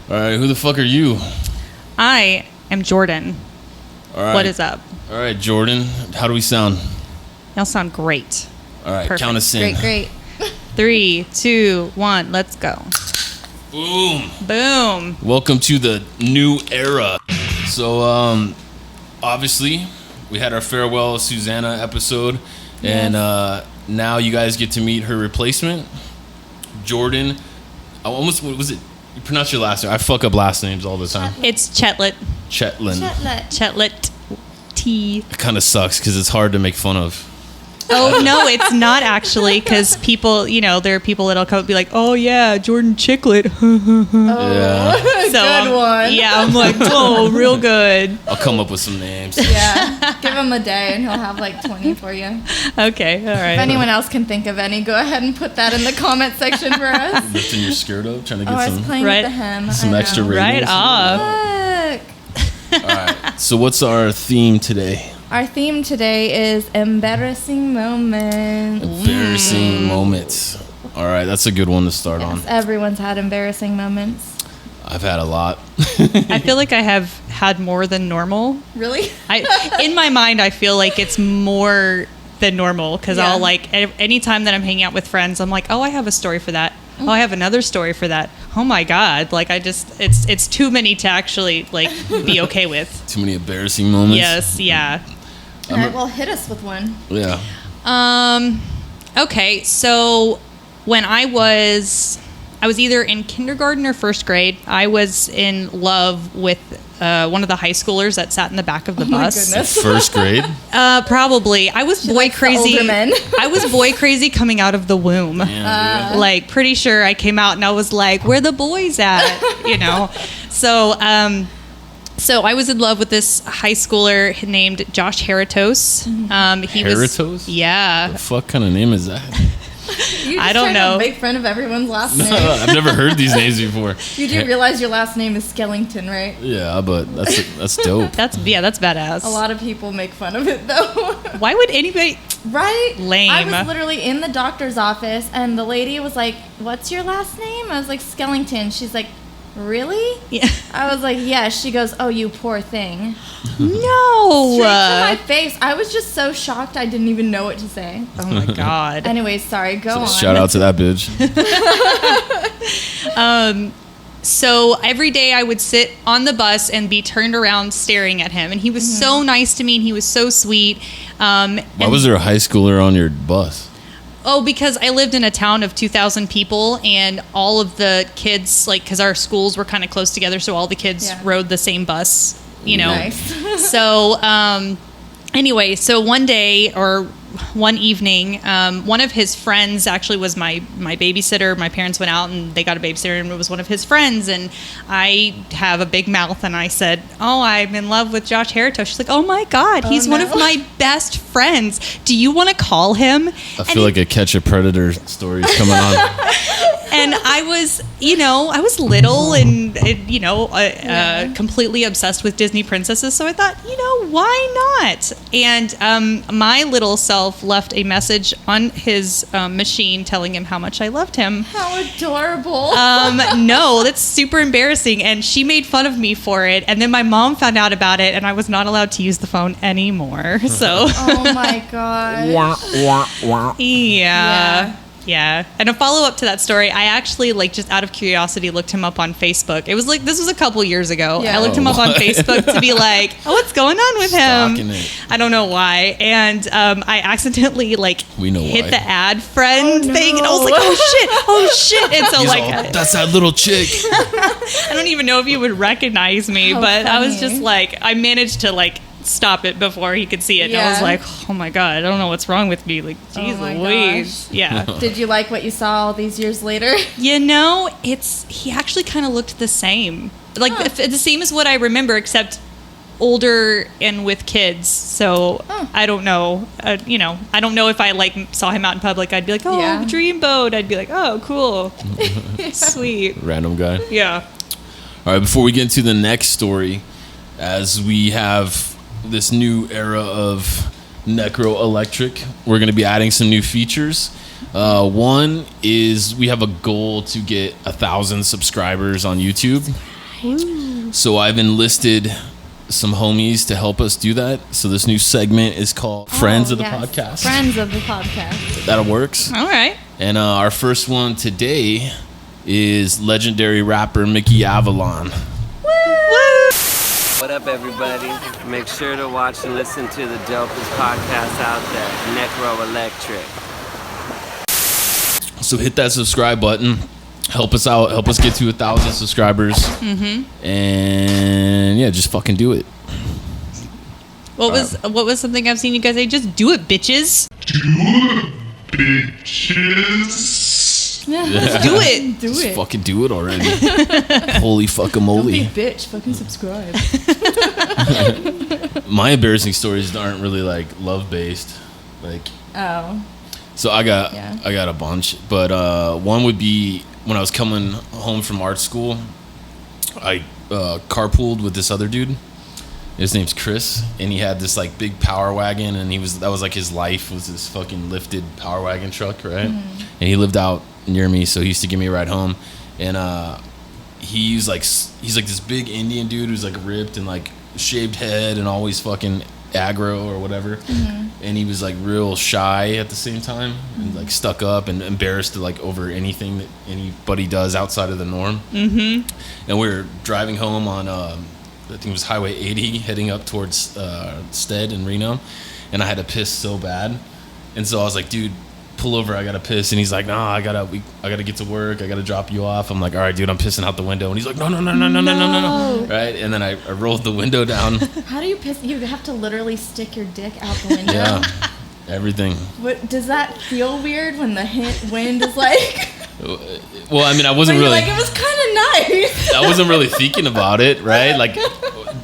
All right, who the fuck are you? I am Jordan. All right. What is up? All right, Jordan. How do we sound? Y'all sound great. All right, Perfect. count us in. Great. 3, 2, 1, let's go. Boom. Boom. Welcome to the new era. So, obviously, we had our farewell Susanna episode, and now you guys get to meet her replacement, Jordan. What was it? You pronounce your last name. I fuck up last names all the time. It's Chetelat. Chetelat. T. It kind of sucks because it's hard to make fun of. Oh, no, it's not actually, because people, there are people that'll come and be like, oh, yeah, Jordan Chetelat. Yeah. Good one. Yeah, I'm like, oh, real good. I'll come up with some names. Yeah. Give him a day and he'll have like 20 for you. Okay, all right. If anyone else can think of any, go ahead and put that in the comment section for us. Lifting your skirt up, trying to get I was playing Right. with the hem. some extra Right radius. off. Look. All right. So what's our theme today? Our theme today is embarrassing moments. Embarrassing moments. All right, that's a good one to start on. Yes, everyone's had embarrassing moments. I've had a lot. I feel like I have had more than normal. Really? In my mind, I feel like it's more than normal because Yeah. I'll anytime that I'm hanging out with friends, I'm like, oh, I have a story for that. Oh, I have another story for that. Oh my God. It's too many to actually be okay with. Too many embarrassing moments. Yes. Yeah. All right, well, hit us with one. Yeah. Okay. So when I was either in kindergarten or first grade, I was in love with one of the high schoolers that sat in the back of the bus. My goodness. First grade? Probably. I was boy likes the crazy. older men. I was boy crazy coming out of the womb. Yeah, Pretty sure I came out and I was like, where the boys at? So I was in love with this high schooler named Josh Heritos. Heritos? Yeah. The fuck kind of name is that? You I just don't trying know. to make fun of everyone's last name. I've never heard these names before. You do realize your last name is Skellington, right? Yeah, but that's dope. That's badass. A lot of people make fun of it, though. Why would anybody? Right? Lame. I was literally in the doctor's office, and the lady was like, what's your last name? I was like, Skellington. She's like, really? Yeah. I was like, yeah. She goes, oh, you poor thing. No. Straight to my face. I was just so shocked I didn't even know what to say. Oh my God. Anyways, sorry, go on. Shout out to that bitch. So every day I would sit on the bus and be turned around staring at him. And he was so nice to me and he was so sweet. Why was there a high schooler on your bus? Oh, because I lived in a town of 2,000 people and all of the kids, because our schools were kind of close together, so all the kids rode the same bus, Nice. So anyway, so one day or one evening, one of his friends actually was my babysitter. My parents went out and they got a babysitter and it was one of his friends. And I have a big mouth and I said, oh, I'm in love with Josh Heritos. She's like, oh my God, he's one of my best friends. Do you want to call him? I feel like a Catch a Predator story is coming on. And I was little and completely obsessed with Disney princesses. So I thought, why not? And my little self left a message on his machine telling him how much I loved him. How adorable. No, that's super embarrassing. And she made fun of me for it. And then my mom found out about it and I was not allowed to use the phone anymore. So. Oh my God. Yeah. And a follow-up to that story, I actually, just out of curiosity, looked him up on Facebook. It was this was a couple years ago. Yeah. I looked him up on Facebook to be like, oh, what's going on with him? It. I don't know why. And I accidentally, we know hit why. the add friend thing. And I was like, oh, shit. And so, that's that little chick. I don't even know if you would recognize me. How but I was funny. just I managed to, stop it before he could see it. And I was Yeah. like, oh, my God, I don't know what's wrong with me. Geez my Louise. gosh. Yeah. Did you like what you saw all these years later? He actually kind of looked the same. The same as what I remember, except older and with kids. So I don't know. I don't know if I saw him out in public. I'd be like, oh, Yeah. Dreamboat. I'd be like, oh, cool. Sweet. Random guy. Yeah. All right, before we get into the next story, as we have this new era of Necro Electric, we're going to be adding some new features. One is we have a goal to get 1,000 subscribers on YouTube. Ooh. So I've enlisted some homies to help us do that. So this new segment is called Friends of the Podcast. Friends of the Podcast. That works. All right. And our first one today is legendary rapper Mickey Avalon. What up, everybody? Make sure to watch and listen to the dopest podcast out there, Necro Electric. So hit that subscribe button. Help us out. Help us get to 1,000 subscribers. Mm-hmm. And yeah, just fucking do it. What was something I've seen you guys say? Just do it, bitches. Do it, bitches. Just do it. Do Just it. fucking do it already. Holy fuckamoly. Bitch, fucking subscribe. My embarrassing stories aren't really like love based. Like, Oh. so I got a bunch, but one would be when I was coming home from art school. I carpooled with this other dude. His name's Chris, and he had this like big power wagon, and that was like his life was this fucking lifted power wagon truck, right? Mm-hmm. And he lived out near me, so he used to give me a ride home. And he's like this big Indian dude who's like ripped and like shaved head and always fucking aggro or whatever. Mm-hmm. And he was like real shy at the same time, and like stuck up and embarrassed to like over anything that anybody does outside of the norm. Mm-hmm. And we were driving home on I think it was Highway 80 heading up towards Stead in Reno, and I had to piss so bad, and so I was like, dude, pull over, I gotta piss. And he's like, nah, I gotta get to work, I gotta drop you off. I'm like, all right, dude, I'm pissing out the window. And he's like, no, right? And then I rolled the window down. How do you piss? You have to literally stick your dick out the window. Yeah, everything. What, does that feel weird when the wind is like? Well, I mean, I wasn't really like, it was kind of nice. I wasn't really thinking about it, right? Like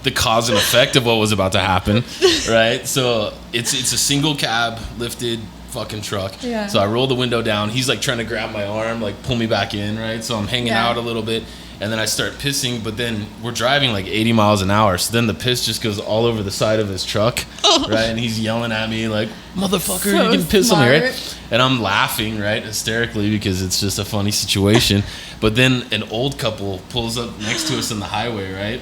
the cause and effect of what was about to happen, right? So it's a single cab lifted fucking truck. Yeah. So I roll the window down. He's like trying to grab my arm, like pull me back in, right? So I'm hanging out a little bit, and then I start pissing, but then we're driving like 80 miles an hour. So then the piss just goes all over the side of his truck, right? And he's yelling at me like, motherfucker, So you can piss on me, right? smart. And I'm laughing, right, hysterically, because it's just a funny situation. But then an old couple pulls up next to us on the highway, right?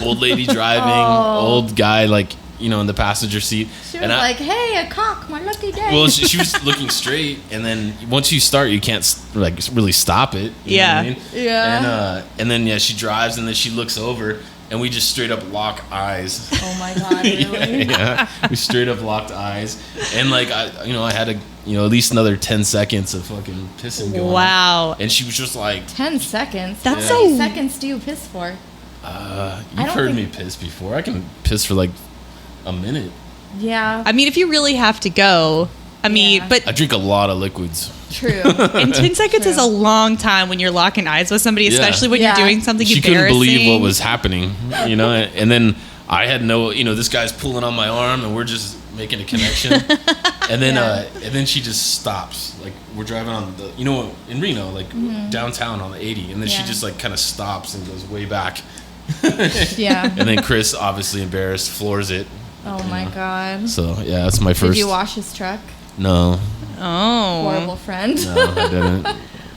Old lady driving, old guy, like, you know, in the passenger seat. She was like, hey, a cock, my lucky day. Well, she was looking straight, and then once you start, you can't like really stop it. You know what I mean? Yeah. And then she drives, and then she looks over, and we just straight up lock eyes. Oh my God, really? Yeah, we straight up locked eyes, and like I had at least another 10 seconds of fucking pissing going. Wow. And she was just like, 10 seconds? That's How many so- seconds do you piss for? you've heard me piss before. I can piss for like a minute. Yeah. I mean, if you really have to go, I mean, Yeah. but I drink a lot of liquids. True. and 10 seconds is a long time when you're locking eyes with somebody, especially when you're doing something She embarrassing. couldn't believe what was happening, and then I had this guy's pulling on my arm, and we're just making a connection. And then she just stops. Like, we're driving on the, in Reno, like downtown on the 80, and then she Yeah. just like kind of stops and goes way back. Yeah. And then Chris, obviously embarrassed, floors it. Oh my God. So yeah, that's my first. Did you wash his truck? No, Oh. Horrible friend. no, I didn't.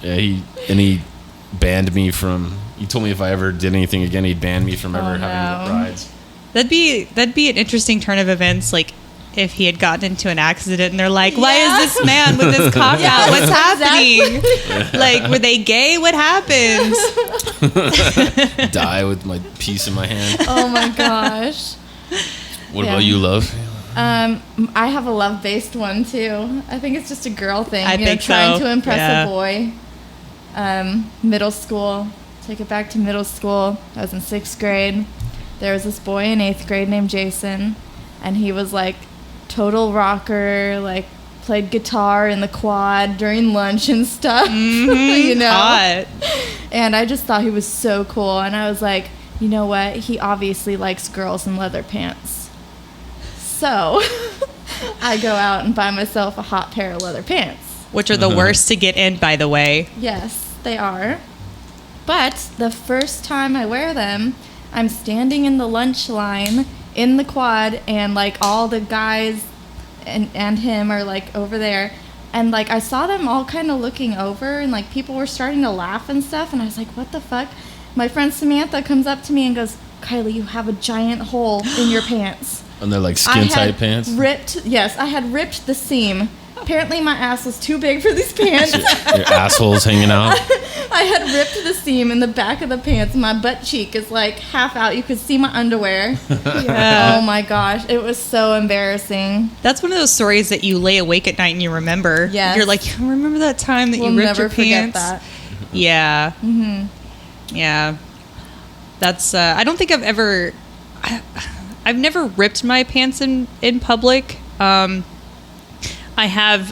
Yeah, he banned me from. He told me if I ever did anything again, he'd ban me from ever having rides. That'd be an interesting turn of events, like if he had gotten into an accident and they're like, why Yeah. is this man with his cock out? What's happening? Exactly. Like, were they gay? What happened? Die with my piece in my hand. Oh my gosh. What Yeah. about you, love? I have a love-based one too. I think it's just a girl thing. I think trying so. to impress Yeah. a boy. Middle school. Take it back to middle school. I was in 6th grade. There was this boy in 8th grade named Jason, and he was like total rocker, like played guitar in the quad during lunch and stuff. Mm-hmm. Hot. And I just thought he was so cool, and I was like, you know what? He obviously likes girls in leather pants. So I go out and buy myself a hot pair of leather pants. Which are the worst to get in, by the way. Yes, they are. But the first time I wear them, I'm standing in the lunch line in the quad, and like all the guys and him are like over there, and like I saw them all kind of looking over, and like people were starting to laugh and stuff, and I was like, what the fuck? my friend Samantha comes up to me and goes, Kylie, you have a giant hole in your pants. And they're like skin tight pants? I had ripped the seam. Apparently my ass was too big for these pants. Your asshole's hanging out. I had ripped the seam in the back of the pants. My butt cheek is like half out. You could see my underwear. Yeah. Oh my gosh. It was so embarrassing. That's one of those stories that you lay awake at night and you remember. Yes. You're like, remember that time that We'll you ripped never your pants? forget that. Yeah. Mm-hmm. Yeah. That's, I don't think I've never ripped my pants in public. I have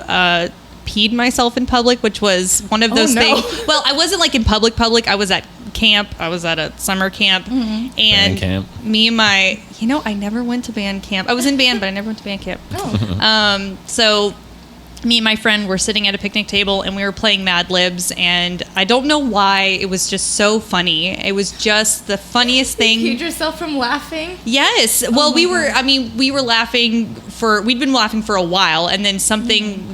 peed myself in public, which was one of those things. Well, I wasn't like in public. I was at camp. I was at a summer camp. And Band camp. Me and I never went to band camp. I was in band, but I never went to band camp. So me and my friend were sitting at a picnic table and we were playing Mad Libs, and I don't know why, it was just so funny. It was just the funniest thing. You keep yourself from laughing? Yes. Well, we were laughing we'd been laughing for a while, and then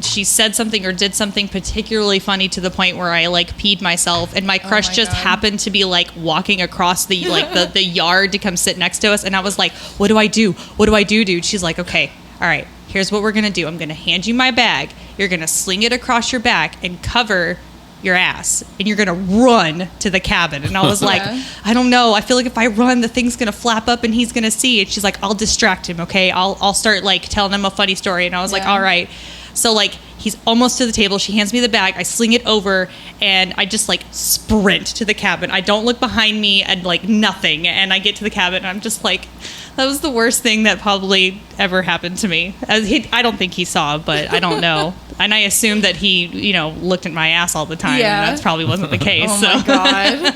she said something or did something particularly funny to the point where I like peed myself, and my crush just happened to be like walking across the the yard to come sit next to us, and I was like, what do I do? What do I do, dude? She's like, okay, all right, here's what we're going to do. I'm going to hand you my bag. You're going to sling it across your back and cover your ass, and you're going to run to the cabin. And I was like, I don't know. I feel like if I run, the thing's going to flap up and he's going to see it. She's like, I'll distract him. Okay. I'll start like telling him a funny story. And I was like, all right. So like, he's almost to the table. She hands me the bag. I sling it over and I just like sprint to the cabin. I don't look behind me and like nothing. And I get to the cabin and I'm just like, that was the worst thing that probably ever happened to me. I don't think he saw, but I don't know. And I assumed that he, looked at my ass all the time. Yeah. And that probably wasn't the case. Oh my God.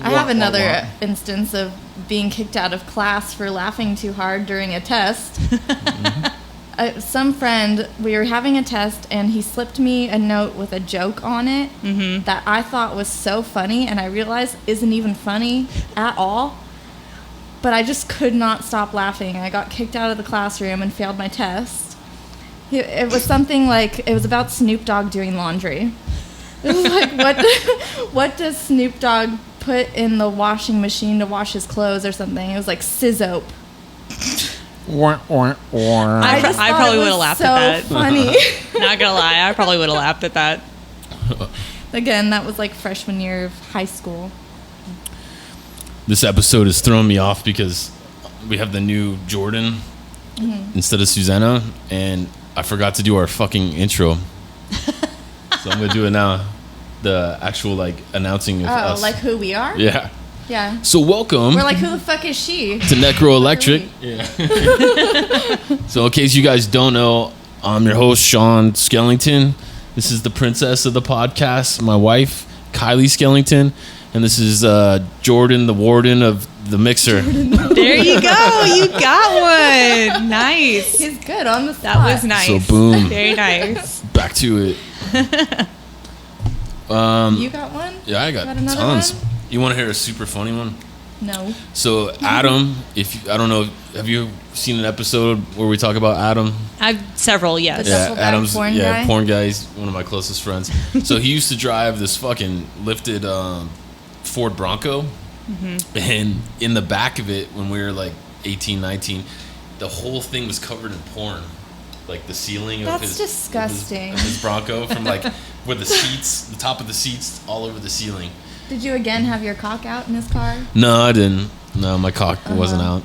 I have another instance of being kicked out of class for laughing too hard during a test. Some friend, we were having a test, and he slipped me a note with a joke on it that I thought was so funny, and I realized isn't even funny at all. But I just could not stop laughing. I got kicked out of the classroom and failed my test. It was something like, it was about Snoop Dogg doing laundry. It was like, what does Snoop Dogg put in the washing machine to wash his clothes or something? It was like Sizzope. I probably would have laughed at that. So funny. Not gonna lie, I probably would have laughed at that. Again, that was like freshman year of high school. This episode is throwing me off because we have the new Jordan instead of Susanna, and I forgot to do our fucking intro. So I'm gonna do it now. The actual like announcing of us. Like who we are? Yeah. Yeah. So welcome. We're like, who the fuck is she? To Necro Electric. Yeah. So in case you guys don't know, I'm your host, Sean Skellington. This is the princess of the podcast, my wife, Kylie Skellington. And this is Jordan, the warden of the mixer. There you go. You got one. Nice. He's good on the spot. That was nice. So boom. Very nice. Back to it. You got one? Yeah, I got tons. One? You want to hear a super funny one? No. So Adam, I don't know, have you seen an episode where we talk about Adam? I've several, yes. Yeah, Adam's porn guy. He's one of my closest friends. So he used to drive this fucking lifted Ford Bronco, and in the back of it, when we were like 18, 19, the whole thing was covered in porn. Like the ceiling of disgusting. Of his Bronco, from like where the seats, the top of the seats, all over the ceiling. Did you again have your cock out in his car? No, I didn't. No, my cock wasn't out.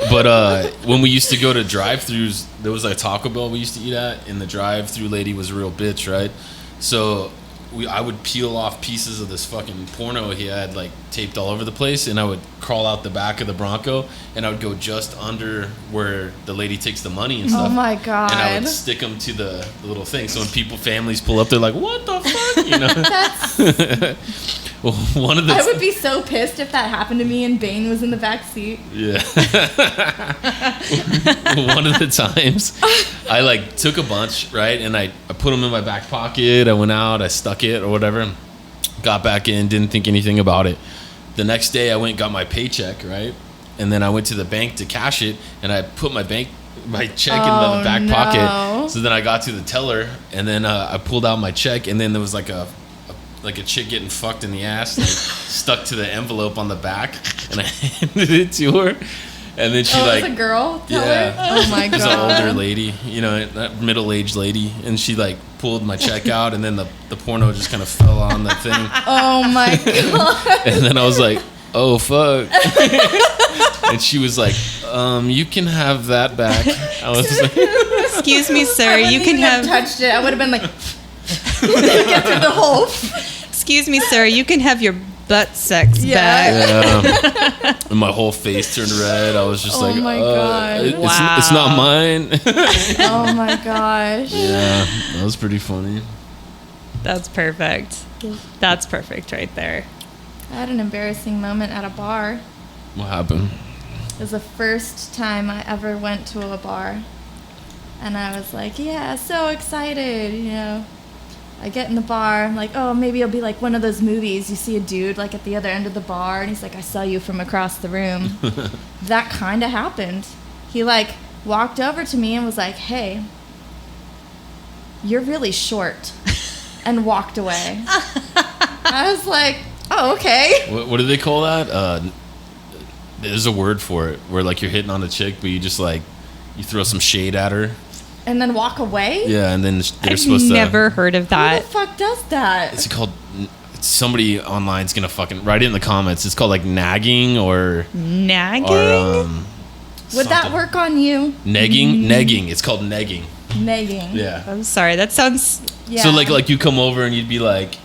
But when we used to go to drive-thrus, there was like a Taco Bell we used to eat at, and the drive-thru lady was a real bitch, right? So I would peel off pieces of this fucking porno he had like taped all over the place, and I would crawl out the back of the Bronco, and I would go just under where the lady takes the money and stuff. Oh my God. And I would stick them to the little thing. So when families pull up, they're like, what the fuck? You know? Well, I would be so pissed if that happened to me and Bane was in the back seat. Yeah. One of the times I like took a bunch, right? And I put them in my back pocket. I went out, I stuck it or whatever, got back in, didn't think anything about it. The next day I went and got my paycheck, right? And then I went to the bank to cash it, and I put my check in the back pocket. So then I got to the teller, and then I pulled out my check, and then there was like a like a chick getting fucked in the ass, like stuck to the envelope on the back, and I handed it to her, and then she it was a girl? Tell her? Oh my it was god. an older lady, that middle-aged lady, and she like pulled my check out, and then the porno just kind of fell on the thing. Oh my god. And then I was like, oh fuck. And she was like, you can have that back. I was like, Excuse me, sir. I You wouldn't can even have. touched it. I would have been like, get through the hole. Excuse me, sir. You can have your butt sex Yeah. back. yeah. And my whole face turned red. I was just Oh like, my God. It's not mine. Oh my gosh. Yeah, that was pretty funny. That's perfect. That's perfect right there. I had an embarrassing moment at a bar. What happened? It was the first time I ever went to a bar. And I was like, yeah, so excited, I get in the bar, I'm like, oh, maybe it'll be like one of those movies. You see a dude like at the other end of the bar, and he's like, I saw you from across the room. That kind of happened. He like walked over to me and was like, hey, you're really short, and walked away. I was like, oh, okay. What do they call that? There's a word for it where like you're hitting on a chick, but you just like you throw some shade at her. And then walk away? Yeah, and then they're I've supposed to. never heard of Who that. the fuck does that? It's called. Somebody online's gonna fucking write it in the comments. It's called like nagging or Nagging? Would that something. work on you? Negging. Negging. It's called negging. Negging. Yeah. I'm sorry. That sounds. Yeah. So like you come over and you'd be like,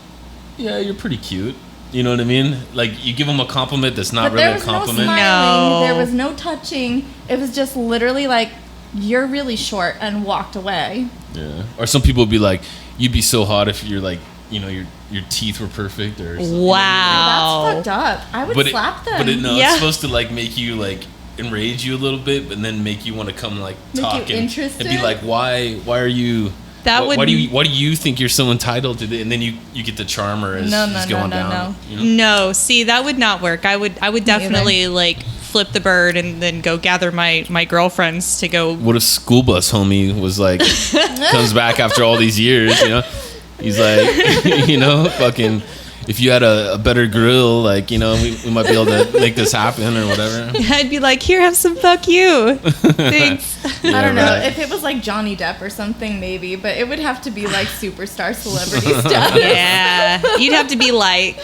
yeah, you're pretty cute. You know what I mean? Like you give them a compliment that's not But really there a was compliment. no smiling. No. There was no touching. It was just literally like, you're really short, and walked away. Yeah. Or some people would be like, you'd be so hot if you're like, your teeth were perfect or something. Wow. That's fucked up. I would slap them. It's supposed to like make you like enrage you a little bit, but then make you want to come like Make talk you and interested? be like, why are you? That why, would- why do you think you're so entitled to it? And then you get the charmer as No, he's no, going no, down. no. You know? No, see, that would not work. I would definitely like flip the bird and then go gather my girlfriends to go. What if school bus homie was like comes back after all these years? He's like, fucking. If you had a better grill, like we might be able to make this happen or whatever. I'd be like, here, have some fuck you. Thanks. I don't know. right. If it was like Johnny Depp or something, maybe. But it would have to be like superstar celebrity stuff. Yeah, you'd have to be like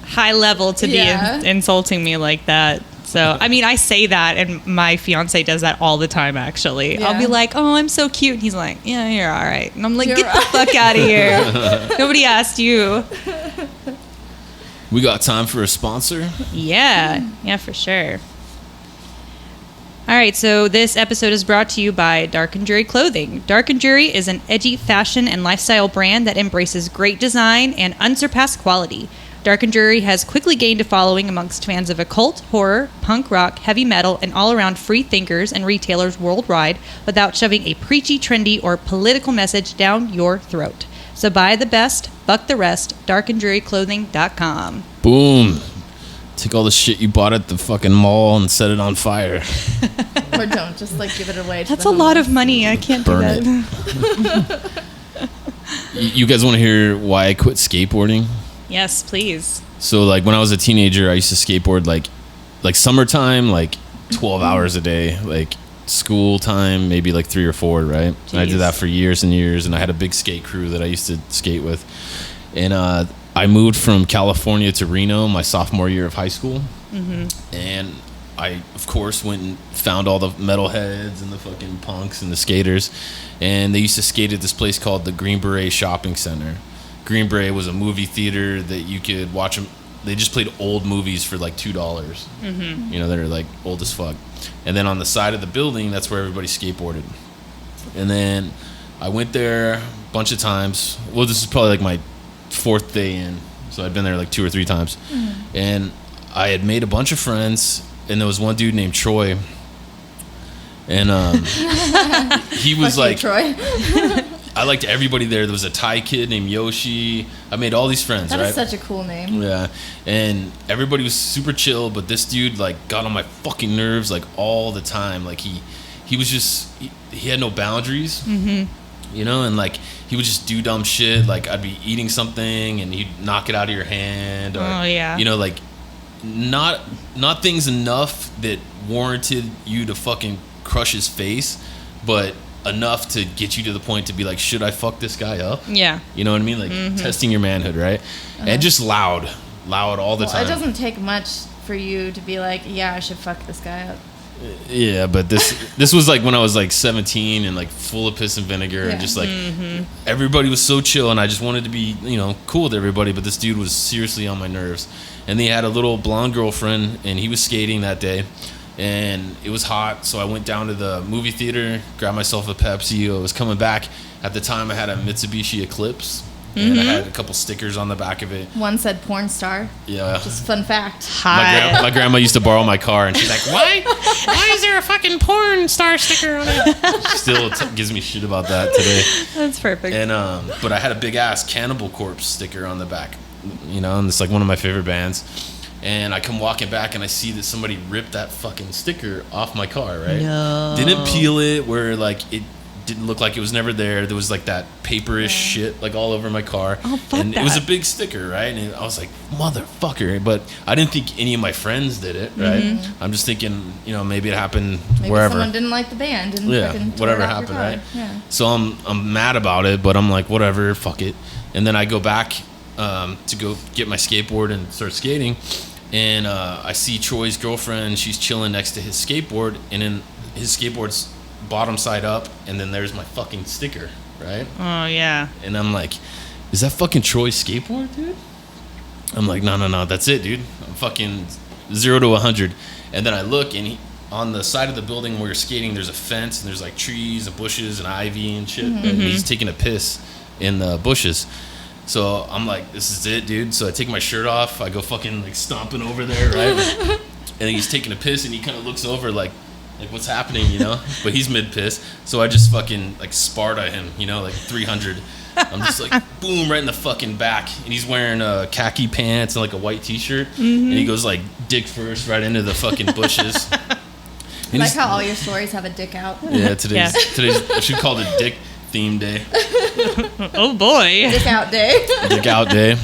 high level to Yeah. be insulting me like that. So, I mean, I say that, and my fiance does that all the time, actually. I'll be Yeah. like, oh, I'm so cute. And he's like, yeah, you're all right. And I'm like, You're get the fuck out of here. Nobody asked you. We got time for a sponsor. Yeah, for sure. All right, so this episode is brought to you by Dark and Jury Clothing. Dark and Jury is an edgy fashion and lifestyle brand that embraces great design and unsurpassed quality. Dark and Jury has quickly gained a following amongst fans of occult, horror, punk rock, heavy metal, and all-around free thinkers and retailers worldwide without shoving a preachy, trendy, or political message down your throat. So buy the best, buck the rest, darkandjuryclothing.com. Boom. Take all the shit you bought at the fucking mall and set it on fire. Or don't. Just like give it away to That's the a lot of homeless. money. I can't Burn do that. You guys want to hear why I quit skateboarding? Yes, please. So like when I was a teenager, I used to skateboard like summertime, like 12 hours a day, like school time, maybe like 3 or 4, right? And I did Jeez. that for years and years, and I had a big skate crew that I used to skate with. And I moved from California to Reno my sophomore year of high school. And I, of course, went and found all the metalheads and the fucking punks and the skaters. And they used to skate at this place called the Green Beret Shopping Center. Green Beret was a movie theater that you could watch them. They just played old movies for like $2. They're like old as fuck. And then on the side of the building, that's where everybody skateboarded. And then I went there a bunch of times. Well, this is probably like my 4th day in. So I'd been there like 2 or 3 times. And I had made a bunch of friends. And there was one dude named Troy. And he was Fuck you, like, Troy. I liked everybody there. There was a Thai kid named Yoshi. I made all these friends, That right? is such a cool name. Yeah, and everybody was super chill, but this dude like got on my fucking nerves like all the time. Like he was just he had no boundaries. you know, and like he would just do dumb shit. Like I'd be eating something and he'd knock it out of your hand, or you know, like not things enough that warranted you to fucking crush his face, but enough to get you to the point to be like, should I fuck this guy up? Yeah. You know what I mean? Like testing your manhood, right? And just loud all the time. It doesn't take much for you to be like, yeah, I should fuck this guy up. Yeah, but this was like when I was like 17 and like full of piss and vinegar and just like everybody was so chill and I just wanted to be, you know, cool with everybody, but this dude was seriously on my nerves. And he had a little blonde girlfriend and he was skating that day and it was hot, so I went down to the movie theater, grabbed myself a Pepsi. I was coming back. At the time I had a Mitsubishi Eclipse and I had a couple stickers on the back of it. One said porn star. Yeah. Just fun fact. My grandma used to borrow my car, and she's like, why is there a fucking porn star sticker on it? She still gives me shit about that today. That's perfect. And but I had a big ass Cannibal Corpse sticker on the back, you know, and it's like one of my favorite bands. And I come walking back and I see that somebody ripped that fucking sticker off my car, right? No. Didn't peel it where like it didn't look like it was never there. There was like that paperish shit like all over my car. Oh, fuck and that. it was a big sticker, right? And I was like, motherfucker. But I didn't think any of my friends did it, right? I'm just thinking, you know, maybe it happened Maybe wherever. someone didn't like the band and fucking tore whatever it off happened, your car. right? Yeah. So I'm mad about it, but I'm like, whatever, fuck it. And then I go back to go get my skateboard and start skating. And I see Troy's girlfriend. She's chilling next to his skateboard, and then his skateboard's bottom side up, and then there's my fucking sticker, right? Oh, yeah. And I'm like, is that fucking Troy's skateboard, dude? I'm like, no, that's it, dude. I'm fucking 0 to 100. And then I look, and on the side of the building where you're skating, there's a fence, and there's like trees and bushes and ivy and shit. And he's taking a piss in the bushes. So I'm like, this is it, dude. So I take my shirt off. I go fucking like stomping over there, right? And he's taking a piss, and he kind of looks over like what's happening, you know? But he's mid piss. So I just fucking like Sparta him, you know, like 300. I'm just like, boom, right in the fucking back. And he's wearing khaki pants and like a white t-shirt. And he goes like dick first right into the fucking bushes. I like how all your stories have a dick out. Yeah, today's I should call it Dick Theme Day. Oh, boy. Dick out day. Dick out day.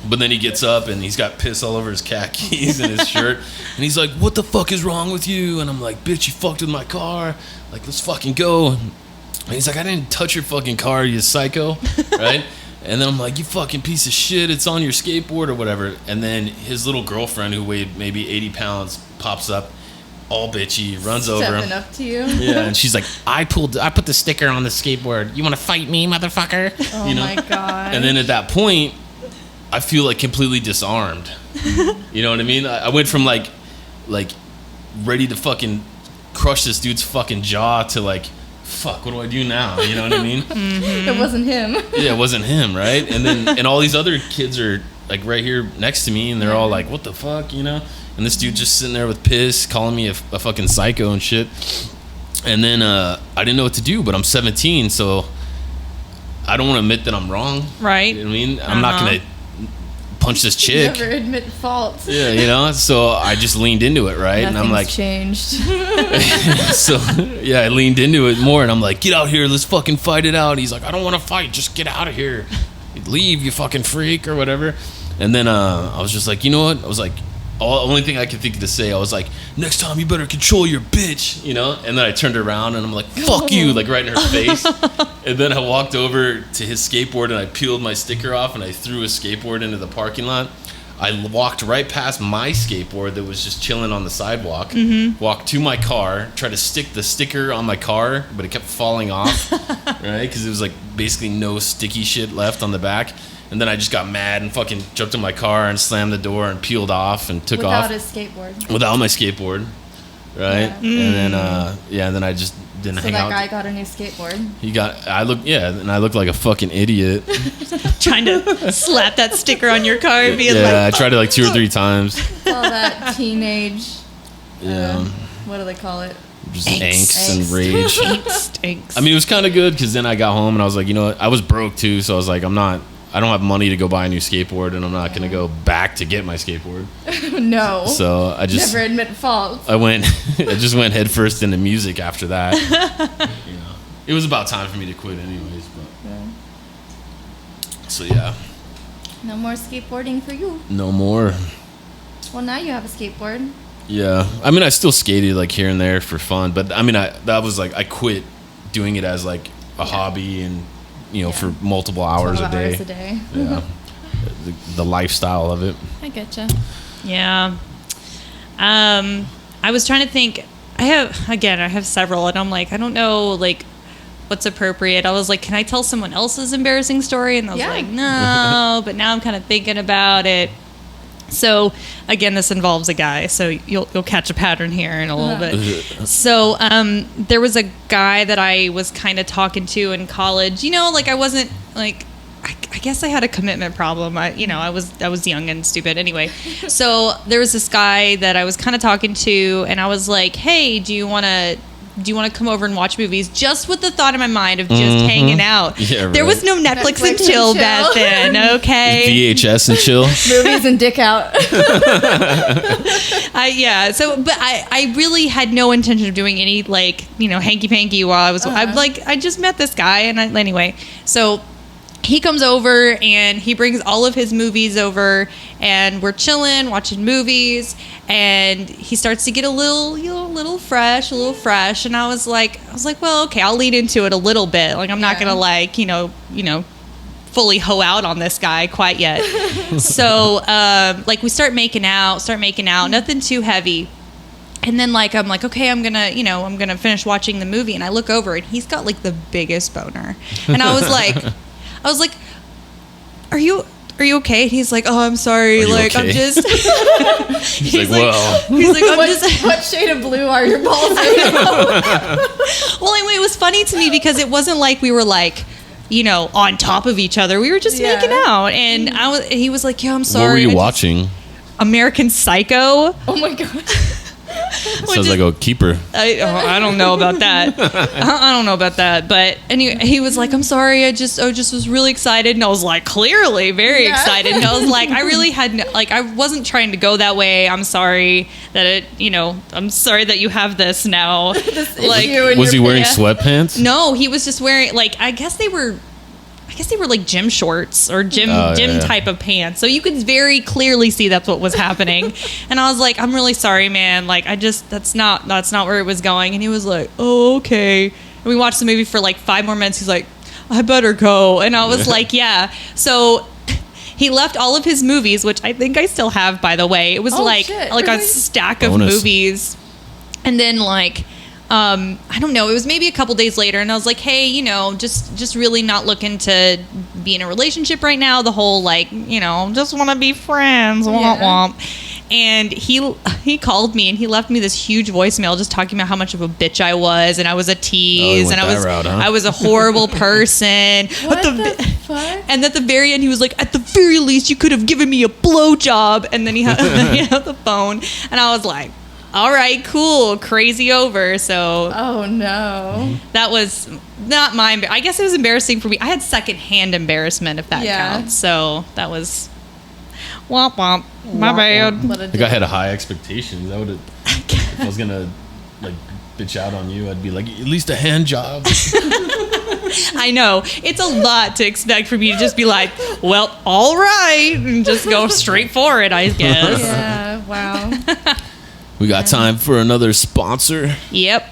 But then he gets up and he's got piss all over his khakis and his shirt. And he's like, what the fuck is wrong with you? And I'm like, bitch, you fucked with my car. Like, let's fucking go. And he's like, I didn't touch your fucking car, you psycho. Right? And then I'm like, you fucking piece of shit. It's on your skateboard or whatever. And then his little girlfriend, who weighed maybe 80 pounds, pops up, all bitchy, runs over him. Stepping up to you. Yeah, and she's like, I put the sticker on the skateboard. You want to fight me, motherfucker? Oh, you know? my God. And then at that point, I feel like completely disarmed. You know what I mean? I went from like ready to fucking crush this dude's fucking jaw to like, fuck, what do I do now? You know what I mean? It wasn't him. Yeah, it wasn't him, right? And then all these other kids are like right here next to me, and they're all like, what the fuck, you know? And this dude just sitting there with piss, calling me a fucking psycho and shit. And then I didn't know what to do, but I'm 17, so I don't want to admit that I'm wrong. Right. You know what I mean? I'm not going to punch this chick. Never admit fault. Yeah, you know? So I just leaned into it, right? Nothing's and I'm like, changed. so yeah, I leaned into it more, and I'm like, get out here, let's fucking fight it out. He's like, I don't want to fight, just get out of here. Leave, you fucking freak, or whatever. And then I was just like, you know what? I was like, only thing I could think to say, I was like, next time you better control your bitch, you know? And then I turned around and I'm like, fuck you, like right in her face. And then I walked over to his skateboard and I peeled my sticker off and I threw his skateboard into the parking lot. I walked right past my skateboard that was just chilling on the sidewalk, walked to my car, tried to stick the sticker on my car, but it kept falling off, right? Because it was like basically no sticky shit left on the back. And then I just got mad and fucking jumped in my car and slammed the door and peeled off and took off. Without his skateboard. Without my skateboard, right? Yeah. And then, and then I just didn't hang out. So that guy got a new skateboard. And I looked like a fucking idiot. Trying to slap that sticker on your car and being Yeah, like, I tried it like 2 or 3 times. All that teenage. Yeah. What do they call it? Just angst and rage. Angst. I mean, it was kind of good because then I got home and I was like, you know what? I was broke too, so I was like, I don't have money to go buy a new skateboard, and I'm not going to go back to get my skateboard. No. So I just never admit fault. I just went head first into music after that. You know, it was about time for me to quit anyways. But Yeah. so yeah, No more skateboarding for you. no more. Well, now you have a skateboard. Yeah, I mean, I still skated like here and there for fun, but I mean, that was like I quit doing it as like a hobby and for multiple hours 12 a day. hours a day. Yeah, the lifestyle of it. I getcha. Yeah. I was trying to think. I have several, and I'm like, I don't know, like, what's appropriate. I was like, can I tell someone else's embarrassing story? And I was like, no. But now I'm kind of thinking about it. So again, this involves a guy, so you'll catch a pattern here in a little bit. So there was a guy that I was kind of talking to in college. Like I wasn't like. I guess I had a commitment problem. I was young and stupid. Anyway, so there was this guy that I was kind of talking to, and I was like, "Hey, do you want to come over and watch movies?" Just with the thought in my mind of just hanging out. Yeah, right. There was no Netflix and chill back then. Okay, VHS and chill. Movies and dick out. But I really had no intention of doing any hanky panky while I was. I just met this guy, and anyway, so. He comes over and he brings all of his movies over, and we're chilling, watching movies, and he starts to get a little fresh, and I was like, well, okay, I'll lead into it a little bit. Like, I'm not gonna fully hoe out on this guy quite yet. So, we start making out, nothing too heavy. And then I'm like, okay, I'm gonna finish watching the movie, and I look over and he's got like the biggest boner, and I was like, are you okay? And he's like, oh, I'm sorry. Okay? I'm just. He's like, I'm just. What shade of blue are your balls? Well, anyway, it was funny to me because it wasn't like we were on top of each other. We were just making out, and he was like, yeah, I'm sorry. What were you watching? American Psycho. Oh my god. Sounds like a keeper. I don't know about that. I don't know about that. But anyway, he was like, I'm sorry. I just was really excited. And I was like, clearly very excited. And I was like, I really had I wasn't trying to go that way. I'm sorry that I'm sorry that you have this now. Was he wearing sweatpants? No, he was just wearing I guess they were like gym shorts or gym type of pants. So you could very clearly see that's what was happening. And I was like, I'm really sorry, man. That's not where it was going. And he was like, oh, okay. And we watched the movie for 5 more minutes. He's like, I better go. And I was like, yeah. So he left all of his movies, which I think I still have, by the way. It was a stack of movies. And then I don't know, it was maybe a couple days later, and I was like, hey, just really not looking to be in a relationship right now. The whole just want to be friends, womp womp. And he called me and he left me this huge voicemail just talking about how much of a bitch I was, and I was a tease, and I was a horrible person. What the fuck? And at the very end, he was like, at the very least, you could have given me a blowjob. And then he had the phone, and I was like, all right, cool, crazy over. So oh no, that was not my I guess it was embarrassing for me. I had secondhand embarrassment, if that counts. So that was womp womp, my bad. I think I had a high expectations. I would have, if I was gonna bitch out on you, I'd be like, at least a hand job. I know, it's a lot to expect from you to just be like, well, all right, and just go straight for it, I guess. Yeah, wow. We got time for another sponsor. Yep.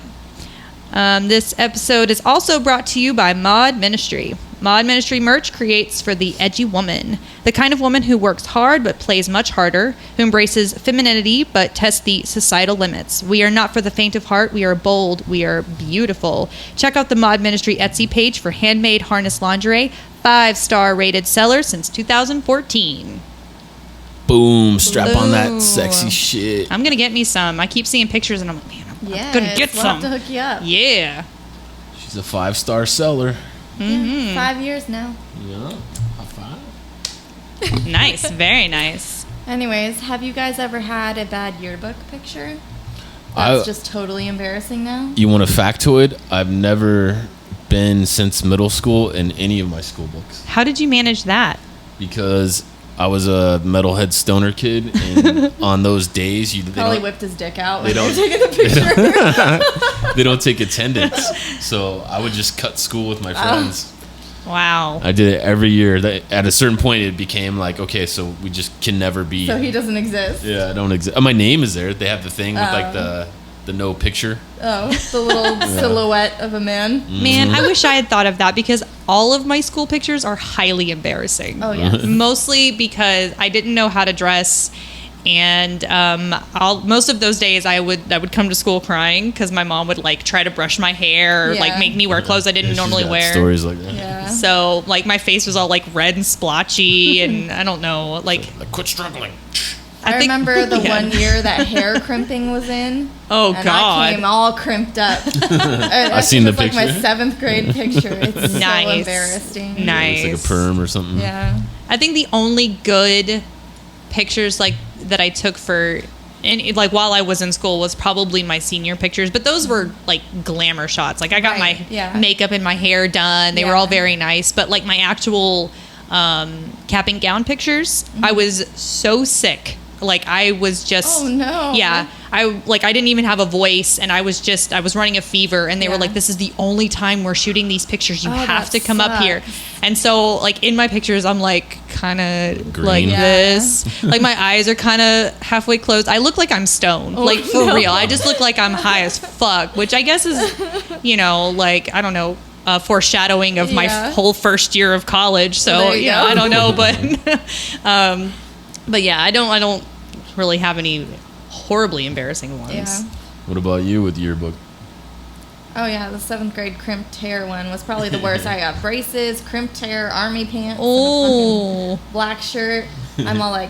This episode is also brought to you by Mod Ministry. Mod Ministry merch creates for the edgy woman, the kind of woman who works hard but plays much harder, who embraces femininity but tests the societal limits. We are not for the faint of heart. We are bold. We are beautiful. Check out the Mod Ministry Etsy page for handmade harness lingerie, 5-star rated seller since 2014. Boom, strap on that sexy shit. I'm gonna get me some. I keep seeing pictures and I'm like, man, I'm gonna get we'll some. Have to hook you up. Yeah. She's a 5-star seller. Yeah, 5 years now. Yeah, high five. Nice, very nice. Anyways, have you guys ever had a bad yearbook picture? That's just totally embarrassing now. You want a factoid? I've never been since middle school in any of my school books. How did you manage that? Because I was a metalhead stoner kid, and on those days, Probably whipped his dick out they when don't- they were taking the picture. they don't take attendance. So I would just cut school with my friends. Wow. I did it every year. At a certain point, it became like, okay, so we just can never be. So he doesn't exist. Yeah, I don't exist. My name is there. They have the thing with like the no picture. Oh, the little silhouette of a man. Man, I wish I had thought of that because all of my school pictures are highly embarrassing. Oh, yes. Mostly because I didn't know how to dress. And most of those days I would come to school crying because my mom would like try to brush my hair or Yeah. like make me wear clothes I didn't She's normally got wear. Stories like that. Yeah. So like my face was all like red and splotchy and I don't know, like Quit struggling. I think- remember the yeah. one year that hair crimping was in. Oh, and God. I came all crimped up. I seen the like my picture. 7th grade picture. It's so Nice. embarrassing. Nice. It's like a perm or something. Yeah. I think the only good pictures like that I took for and like while I was in school was probably my senior pictures, but those were like glamour shots. Like I got Right, my yeah. makeup and my hair done. They were Yeah. all very nice, but like my actual cap and gown pictures, I was so sick. Like I was just Oh, no. Yeah. I didn't even have a voice and I was running a fever and they were Yeah. like, this is the only time we're shooting these pictures. You Oh, have that to come up here. sucks. And so like in my pictures I'm like kind of Green. like Yeah. this. Like my eyes are kind of halfway closed. I look like I'm stoned. Like for no. real. I just look like I'm high as fuck, which I guess is, like, I don't know, foreshadowing of my Yeah. whole first year of college. So, There you go. I don't know, but yeah, I don't really have any horribly embarrassing ones. Yeah. What about you with Yearbook? Oh, yeah. The 7th grade crimped hair one was probably the worst. I got braces, crimped hair, army pants, and a Oh, fucking black shirt. I'm all like,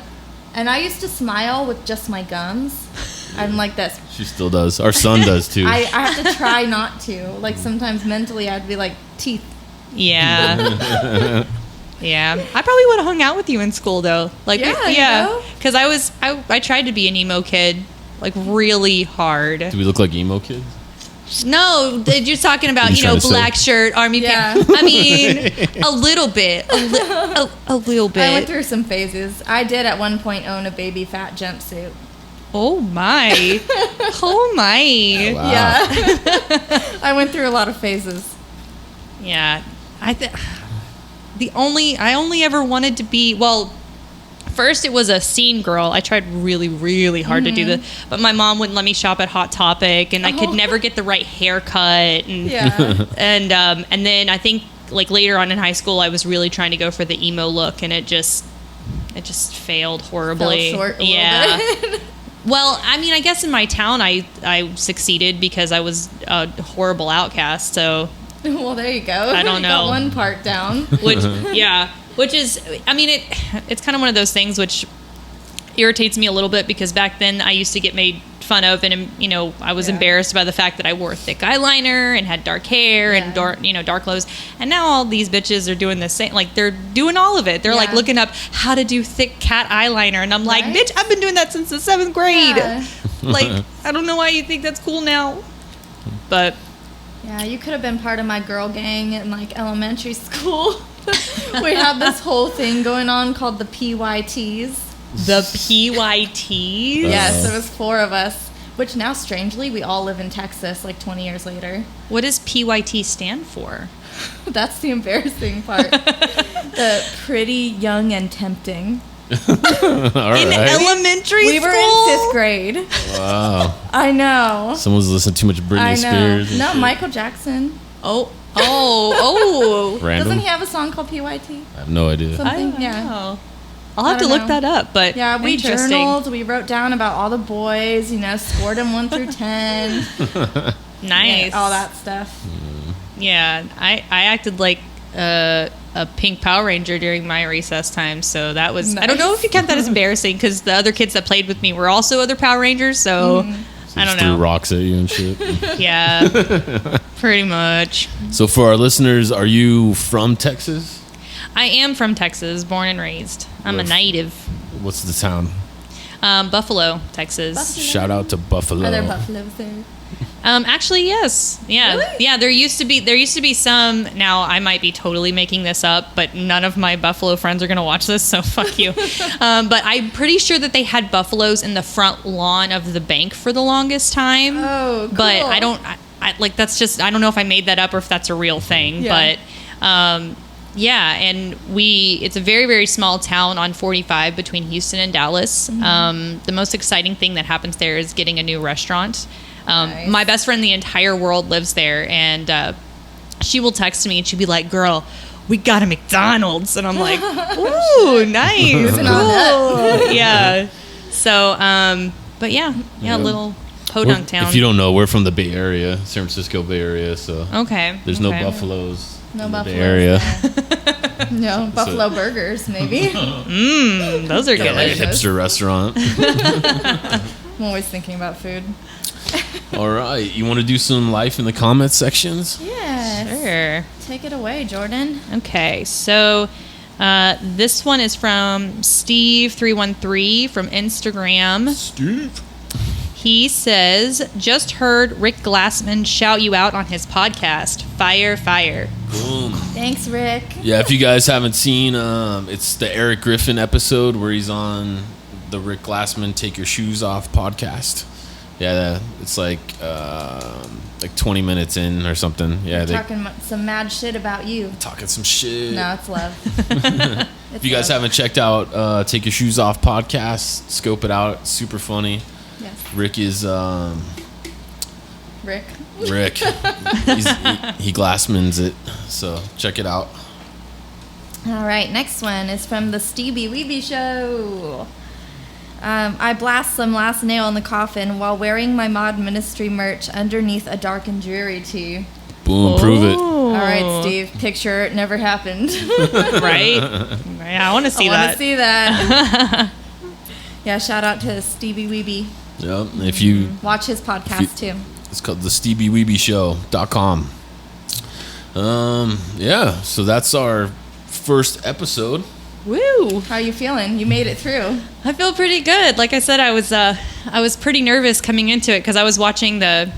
and I used to smile with just my gums. I'm like this. She still does. Our son does too. I have to try not to. Like sometimes mentally I'd be like, teeth. yeah. Yeah, I probably would have hung out with you in school though. Like, Yeah, you know? because I tried to be an emo kid, like really hard. Do we look like emo kids? No, you're talking about What are you trying to say? black shirt, army Yeah. pants. I mean, a little bit, a little bit. I went through some phases. I did at one point own a baby fat jumpsuit. Oh my, oh my. Wow. Yeah. I went through a lot of phases. Yeah, I only ever wanted to be, well, first it was a scene girl. I tried really, really hard to do that, but my mom wouldn't let me shop at Hot Topic, and I could never get the right haircut. And Yeah. and then I think like later on in high school, I was really trying to go for the emo look, and it just failed horribly. Fell short a yeah. little bit. Well, I mean, I guess in my town, I succeeded because I was a horrible outcast. So. Well, there you go. I don't You know. got one part down. Which is, I mean, it's kind of one of those things which irritates me a little bit because back then I used to get made fun of and I was Yeah. embarrassed by the fact that I wore thick eyeliner and had dark hair and dark clothes, and now all these bitches are doing the same. Like they're doing all of it. They're like Yeah. looking up how to do thick cat eyeliner, and I'm like, Right? bitch, I've been doing that since the 7th grade. Yeah. Like I don't know why you think that's cool now, but Yeah, you could have been part of my girl gang in like elementary school. We had this whole thing going on called the PYTs. the PYTs. Yes, there was 4 of us, which now strangely we all live in Texas like 20 years later. What does PYT stand for? That's the embarrassing part. The pretty young and tempting. All In right. elementary We school? were in 5th grade. Wow. I know. Someone's listening to too much Britney I know. Spears. and No, shit. Michael Jackson. Oh. Random. Doesn't he have a song called PYT? I have no idea. Something? I don't Yeah. know. I'll have I to don't look know. that up, but Yeah, we interesting. journaled. We wrote down about all the boys, scored them 1 through 10. Nice. All that stuff. Yeah, I acted like a pink Power Ranger during my recess time, so that was. I don't know if you count that as embarrassing because the other kids that played with me were also other Power Rangers, so I don't Just threw know. rocks at you and shit. Yeah, pretty much. So for our listeners, are you from Texas? I am from Texas, born and raised. I'm a Where- native. What's the town? Buffalo, Texas. Buffalo. Shout out to Buffalo. Are there buffaloes there? Actually, yes. Yeah. Really? Yeah, there used to be some. Now, I might be totally making this up, but none of my Buffalo friends are going to watch this, so fuck you. But I'm pretty sure that they had buffaloes in the front lawn of the bank for the longest time. Oh, cool. But I don't know if I made that up or if that's a real thing. Yeah. But yeah, and it's a very, very small town on 45 between Houston and Dallas. The most exciting thing that happens there is getting a new restaurant. Nice. My best friend in the entire world lives there, and she will text me and she'll be like, "Girl, we got a McDonald's," and I'm like, "Ooh, nice, cool." Yeah. So, but yeah, little podunk town. If you don't know, we're from the Bay Area, San Francisco Bay Area, so okay, there's no buffaloes No in the buffaloes Bay Area. there. No, buffalo burgers, maybe. Those are Got like a good. hipster restaurant. I'm always thinking about food. All right, you want to do some life in the comments sections? Yes. Sure. Take it away, Jordan. Okay, so this one is from Steve313 from Instagram. Steve. He says, "Just heard Rick Glassman shout you out on his podcast. Fire, fire." Boom. Thanks, Rick. Yeah, if you guys haven't seen, it's the Eric Griffin episode where he's on the Rick Glassman Take Your Shoes Off podcast. Yeah, it's like 20 minutes in or something. Yeah, they're Talking some mad shit about you. talking some shit. No, it's love. If you guys haven't checked out Take Your Shoes Off podcast, scope it out. It's super funny. Yes. Rick is Rick. Rick. he Glassmans it, so check it out. All right, next one is from the Stevie B Show. I blast some last nail in the coffin while wearing my mod ministry merch underneath a dark and dreary tee. Boom, prove it. All right, Steve. Picture it never happened. Right? Yeah, I want to see I want that. to see that. Yeah, shout out to Stevie Weeby. Yep. If you Watch his podcast too. it's called the StevieWeebyShow.com. Yeah, so that's our first episode. Woo! How are you feeling? You made it through. I feel pretty good. Like I said, I was pretty nervous coming into it because I was watching the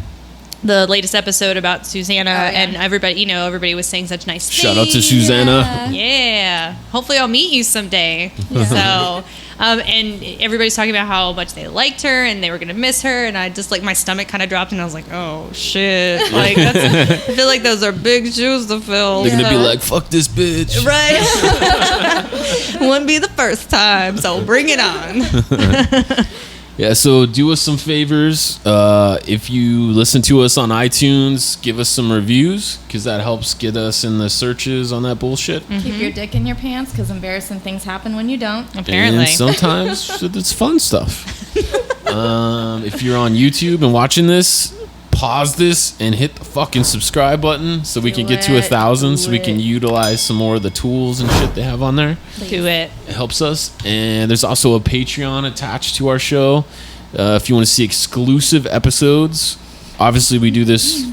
latest episode about Susanna, and everybody was saying such nice things. Shout out to Susanna. Yeah. Hopefully I'll meet you someday. So, and everybody's talking about how much they liked her and they were going to miss her. And I just my stomach kind of dropped and I was like, oh shit. Like, I feel like those are big shoes to fill. They're gonna be like, fuck this bitch. Right. Wouldn't be the first time. So bring it on. Yeah, so do us some favors. If you listen to us on iTunes, give us some reviews because that helps get us in the searches on that bullshit. Keep your dick in your pants because embarrassing things happen when you don't. Apparently. And sometimes it's fun stuff. If you're on YouTube and watching this, pause this and hit the fucking subscribe button so we can get to 1,000 so we can utilize some more of the tools and shit they have on there. Do it. It helps us. And there's also a Patreon attached to our show. If you want to see exclusive episodes, obviously we do this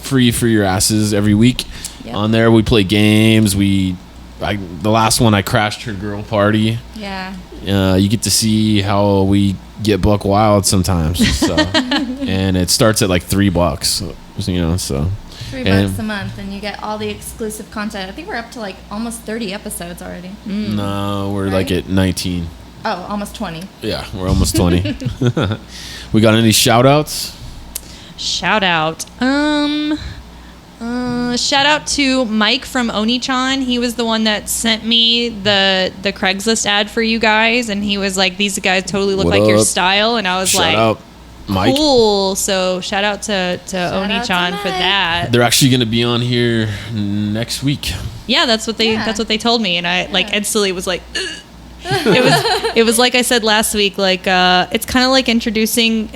free for your asses every week. Yep. On there we play games. The last one I crashed her girl party. Yeah. You get to see how we get buck wild sometimes. So. And it starts at like $3, so. $3 a month, and you get all the exclusive content. I think we're up to like almost 30 episodes already. No, we're like at 19. Oh, almost 20. Yeah, we're almost 20. We got any shout outs? Shout out. Shout out to Mike from Onichan. He was the one that sent me the Craigslist ad for you guys, and he was like, "These guys totally look What like your up? style," and I was Shout like, out, Mike. "Cool." So shout out to out to Onichan for Mike. that. They're actually going to be on here next week. Yeah, that's what they Yeah. told me, and I like instantly was like. Ugh. It was like I said last week, like it's kind of like introducing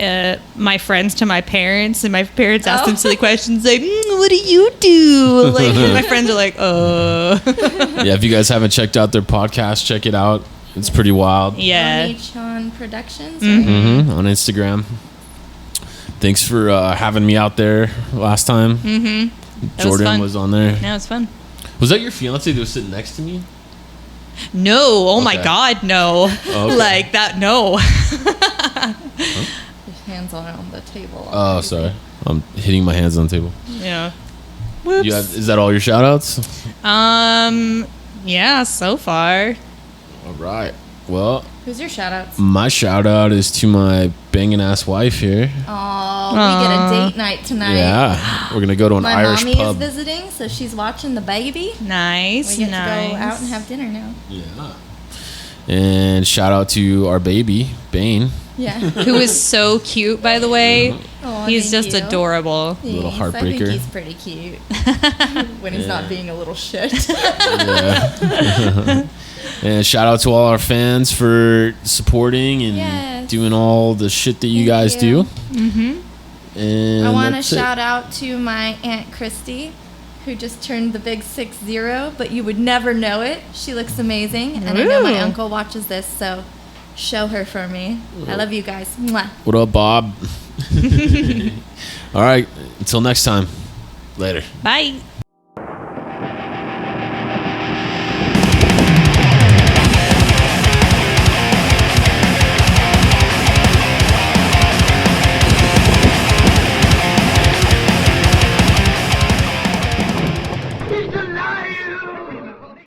my friends to my parents, and my parents ask them silly questions like, "What do you do?" Like my friends are like, Yeah, if you guys haven't checked out their podcast, check it out. It's pretty wild. yeah." Onichan Productions. Mm-hmm. On Instagram. Thanks for having me out there last time. That Jordan fun. was on there. Yeah, it was fun. Was that your fiance that was sitting next to me? No. Oh my Okay. God, no. Oh, okay. Like that, no. Your hands on the table. Oh, sorry. I'm hitting my hands on the table. Yeah. Whoops. Is that all your shout outs? Yeah, so far. All right. Well, Who's your shout outs? my shout out is to my banging ass wife here. Oh, we get a date night tonight. Yeah. We're going to go to an My Irish mommy pub. is visiting, so she's watching the baby. Nice. We get nice. to go out and have dinner now. Yeah. And shout out to our baby, Bane. Yeah. Who is so cute, by the way. Oh, He's thank just you. adorable. Little Thanks. I heartbreaker. think he's pretty cute when he's not being a little shit. Yeah. And shout out to all our fans for supporting and Yes. doing all the shit that you Thank guys you. do. And I want to that's it. shout out to my Aunt Christy, who just turned the big 6-0, but you would never know it. She looks amazing, and I know my Ooh. uncle watches this, so show her for me. I love you guys. Mwah. What up, Bob? All right. Until next time. Later. Bye.